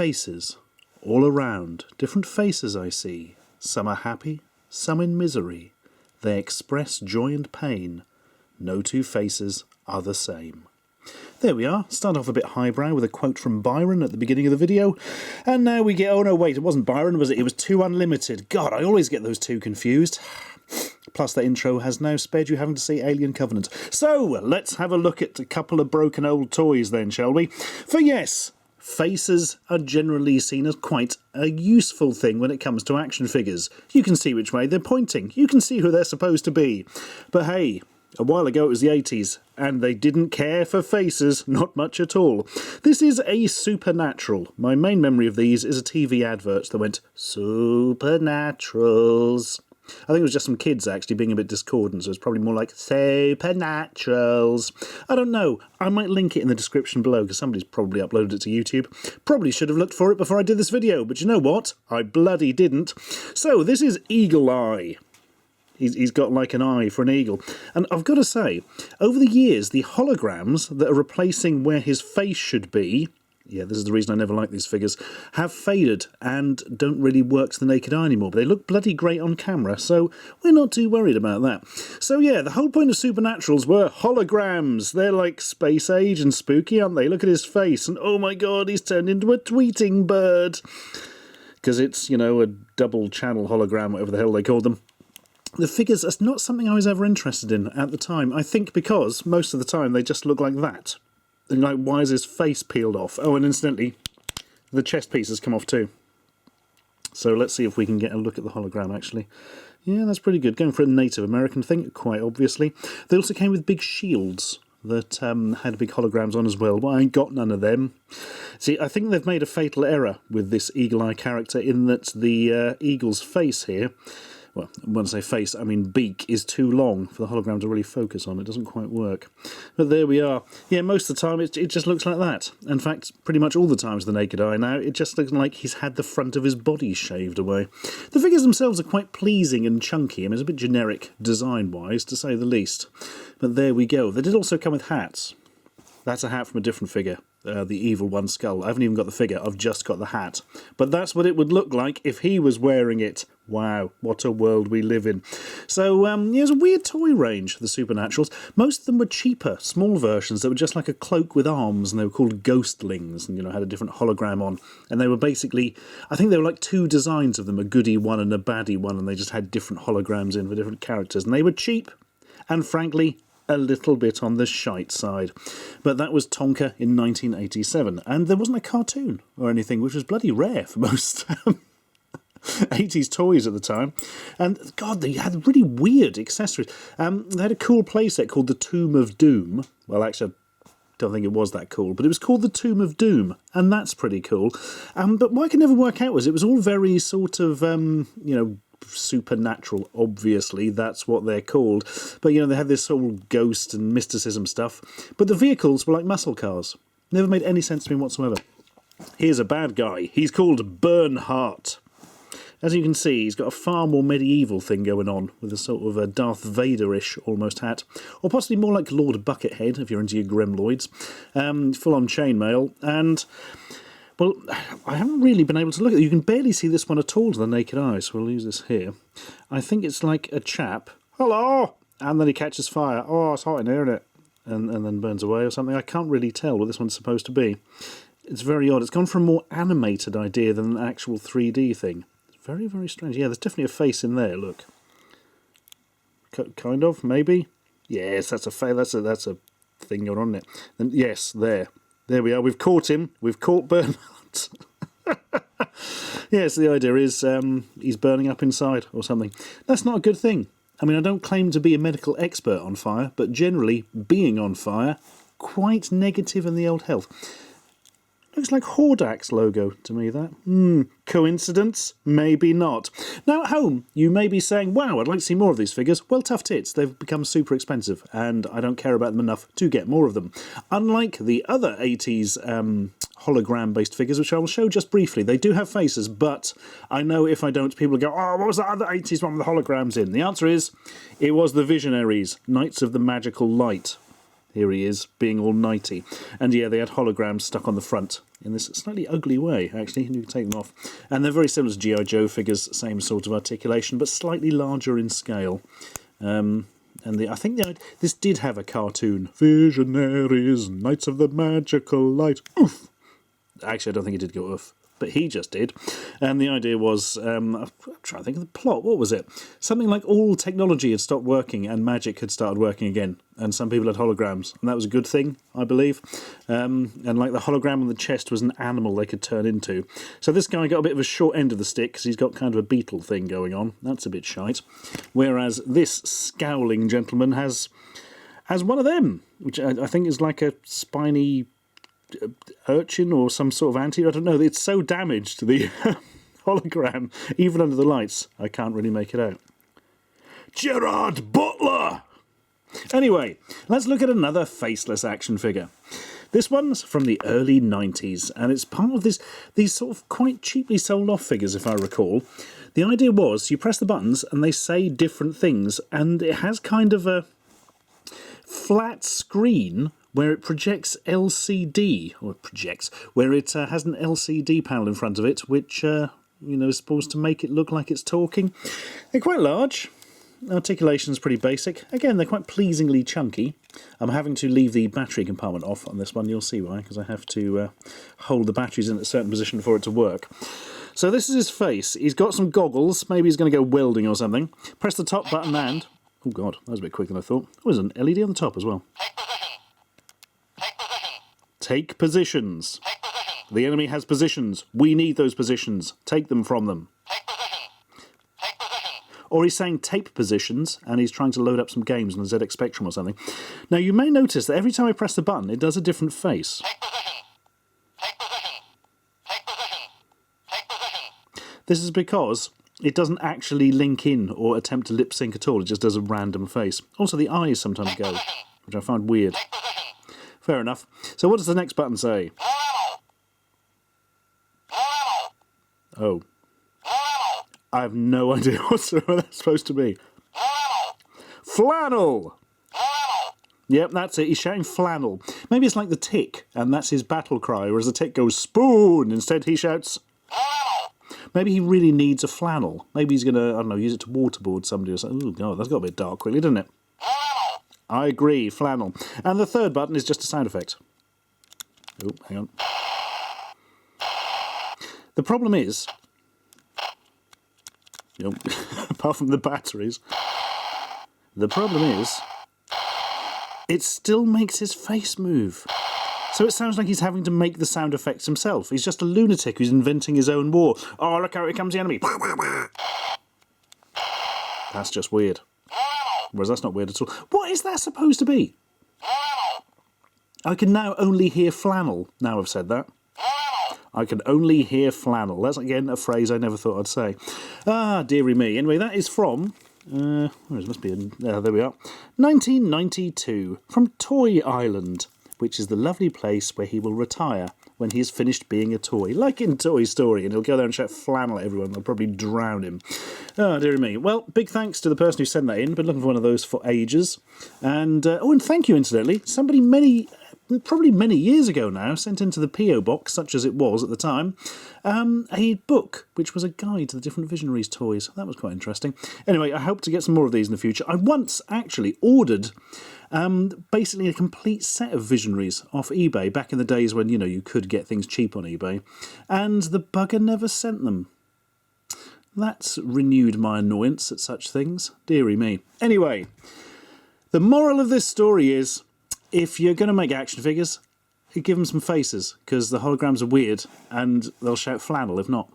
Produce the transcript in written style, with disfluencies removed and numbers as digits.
faces all around, different faces I see. Some are happy, some in misery. They express joy and pain. No two faces are the same. There we are. Start off a bit highbrow with a quote from Byron at the beginning of the video. And now we get... Oh no, wait, it wasn't Byron, was it? It was Too Unlimited. God, I always get those two confused. Plus, that intro has now spared you having to say Alien Covenant. So, let's have a look at a couple of broken old toys then, shall we? For yes, faces are generally seen as quite a useful thing when it comes to action figures. You can see which way they're pointing. You can see who they're supposed to be. But hey, a while ago it was the 80s, and they didn't care for faces, not much at all. This is a Supernatural. My main memory of these is a TV advert that went, Supernaturals. I think it was just some kids actually being a bit discordant, so it's probably more like Supernaturals. I don't know. I might link it in the description below because somebody's probably uploaded it to YouTube. Probably should have looked for it before I did this video, but you know what? I bloody didn't. So this is Eagle Eye. He's got like an eye for an eagle. And I've got to say, over the years, the holograms that are replacing where his face should be, yeah, this is the reason I never like these figures, have faded and don't really work to the naked eye anymore. But they look bloody great on camera, so we're not too worried about that. So yeah, the whole point of Supernaturals were holograms. They're like space age and spooky, aren't they? Look at his face, and oh my god, he's turned into a tweeting bird. Because it's, you know, a double channel hologram, whatever the hell they called them. The figures are not something I was ever interested in at the time. I think because most of the time they just look like that. And like, why is his face peeled off? Oh, and incidentally, the chest pieces come off too. So let's see if we can get a look at the hologram, actually. Yeah, that's pretty good. Going for a Native American thing, quite obviously. They also came with big shields that had big holograms on as well. Well, I ain't got none of them. See, I think they've made a fatal error with this Eagle Eye character in that the eagle's face here... Well, when I say face, I mean beak is too long for the hologram to really focus on. It doesn't quite work. But there we are. Yeah, most of the time it just looks like that. In fact, pretty much all the time with the naked eye now, it just looks like he's had the front of his body shaved away. The figures themselves are quite pleasing and chunky. I mean, it's a bit generic design-wise, to say the least. But there we go. They did also come with hats. That's a hat from a different figure. The evil one skull. I haven't even got the figure, I've just got the hat. But that's what it would look like if he was wearing it. Wow, what a world we live in. So, yeah, there's a weird toy range, the Supernaturals. Most of them were cheaper, small versions that were just like a cloak with arms, and they were called ghostlings, and, you know, had a different hologram on. And they were basically, I think there were like two designs of them, a goody one and a baddie one, and they just had different holograms in for different characters. And they were cheap, and frankly, a little bit on the shite side. But that was Tonka in 1987, and there wasn't a cartoon or anything, which was bloody rare for most 80s toys at the time. And god, they had really weird accessories. They had a cool playset called the Tomb of Doom. Well, actually, I don't think it was that cool, but it was called the Tomb of Doom, and that's pretty cool. But what I could never work out was it was all very sort of, you know, supernatural, obviously, that's what they're called. But, you know, they had this whole ghost and mysticism stuff. But the vehicles were like muscle cars. Never made any sense to me whatsoever. Here's a bad guy. He's called Bernhardt. As you can see, he's got a far more medieval thing going on, with a sort of a Darth Vader-ish almost hat. Or possibly more like Lord Buckethead, if you're into your Gremloids. Full-on chainmail. And... well, I haven't really been able to look at it. You can barely see this one at all to the naked eye, so we'll use this here. I think it's like a chap. Hello! And then he catches fire. Oh, it's hot in here, isn't it? And then burns away or something. I can't really tell what this one's supposed to be. It's very odd. It's gone for a more animated idea than an actual 3D thing. It's very, very strange. Yeah, there's definitely a face in there, look. Kind of, maybe? Yes, that's a face. That's a thing going on there. And yes, there. There we are, we've caught him. We've caught Bernhardt. Yes, the idea is he's burning up inside or something. That's not a good thing. I mean, I don't claim to be a medical expert on fire, but generally, being on fire, quite negative in the old health. Looks like Hordak's logo to me, that. Coincidence? Maybe not. Now at home, you may be saying, wow, I'd like to see more of these figures. Well, tough tits. They've become super expensive, and I don't care about them enough to get more of them. Unlike the other 80s hologram-based figures, which I will show just briefly. They do have faces, but I know if I don't, people will go, oh, what was that other 80s one with the holograms in? The answer is, it was the Visionaries, Knights of the Magical Light. Here he is, being all knighty. And yeah, they had holograms stuck on the front in this slightly ugly way, actually, and you can take them off. And they're very similar to G.I. Joe figures, same sort of articulation, but slightly larger in scale. I think this did have a cartoon. Visionaries, Knights of the Magical Light. Oof! Actually, I don't think it did go oof. But he just did. And the idea was, I'm trying to think of the plot, what was it? Something like all technology had stopped working and magic had started working again. And some people had holograms. And that was a good thing, I believe. And like the hologram on the chest was an animal they could turn into. So this guy got a bit of a short end of the stick because he's got kind of a beetle thing going on. That's a bit shite. Whereas this scowling gentleman has one of them, which I think is like a spiny urchin or some sort of anteater. I don't know. It's so damaged, the hologram, even under the lights, I can't really make it out. Gerard Butler! Anyway, let's look at another Faceless action figure. This one's from the early 90s, and it's part of these sort of quite cheaply sold off figures, if I recall. The idea was you press the buttons and they say different things, and it has kind of a flat screen where it projects LCD, where it has an LCD panel in front of it, which, is supposed to make it look like it's talking. They're quite large. Articulation's pretty basic. Again, they're quite pleasingly chunky. I'm having to leave the battery compartment off on this one. You'll see why, because I have to hold the batteries in a certain position for it to work. So this is his face. He's got some goggles. Maybe he's going to go welding or something. Press the top button and... Oh, God, that was a bit quicker than I thought. Oh, there's an LED on the top as well. Take positions. The enemy has positions. We need those positions. Take them from them. Or he's saying tape positions, and he's trying to load up some games on the ZX Spectrum or something. Now, you may notice that every time I press the button, it does a different face. This is because it doesn't actually link in or attempt to lip sync at all. It just does a random face. Also, the eyes sometimes go, which I find weird. Fair enough. So what does the next button say? Oh. I have no idea whatsoever that's supposed to be. Flannel! Yep, that's it. He's shouting flannel. Maybe it's like the Tick, and that's his battle cry, whereas the Tick goes spoon. Instead, he shouts... Maybe he really needs a flannel. Maybe he's going to, I don't know, use it to waterboard somebody or something. Oh, God, that's got a bit dark quickly, doesn't it? I agree, flannel. And the third button is just a sound effect. Oh, hang on. The problem is, apart from the batteries, the problem is, it still makes his face move. So it sounds like he's having to make the sound effects himself. He's just a lunatic who's inventing his own war. Oh, look how here comes the enemy. That's just weird. Whereas that's not weird at all. What is that supposed to be? I can now only hear flannel, now I've said that. I can only hear flannel. That's, again, a phrase I never thought I'd say. Ah, dearie me. Anyway, that is from... there must be there we are. 1992, from Toy Island, which is the lovely place where he will retire when he has finished being a toy, like in Toy Story, and he'll go there and shout flannel at everyone. They'll probably drown him. Oh, dear me. Well, big thanks to the person who sent that in. Been looking for one of those for ages. And, and thank you, incidentally. Somebody probably many years ago now, sent into the P.O. box, such as it was at the time, a book, which was a guide to the different Visionaries toys. That was quite interesting. Anyway, I hope to get some more of these in the future. I once actually ordered basically a complete set of Visionaries off eBay, back in the days when, you could get things cheap on eBay, and the bugger never sent them. That's renewed my annoyance at such things. Dearie me. Anyway, the moral of this story is, if you're going to make action figures, give them some faces, because the holograms are weird, and they'll shout flannel if not.